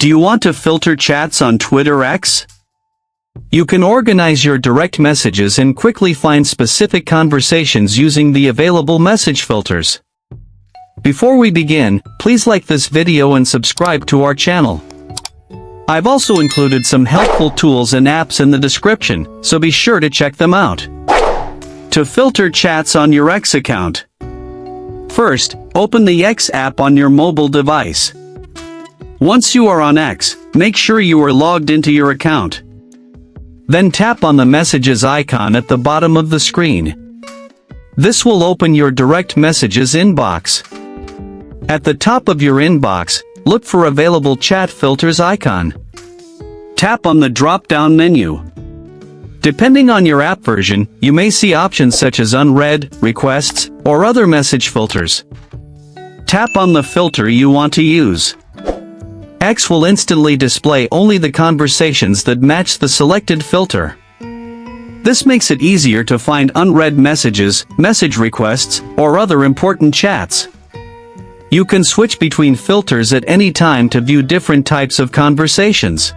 Do you want to filter chats on Twitter X? You can organize your direct messages and quickly find specific conversations using the available message filters. Before we begin, please like this video and subscribe to our channel. I've also included some helpful tools and apps in the description, so be sure to check them out. To filter chats on your X account. First, open the X app on your mobile device. Once you are on X, make sure you are logged into your account. Then tap on the messages icon at the bottom of the screen. This will open your direct messages inbox. At the top of your inbox, look for available chat filters icon. Tap on the drop-down menu. Depending on your app version, you may see options such as Unread, Requests, or other message filters. Tap on the filter you want to use. X will instantly display only the conversations that match the selected filter. This makes it easier to find unread messages, message requests, or other important chats. You can switch between filters at any time to view different types of conversations.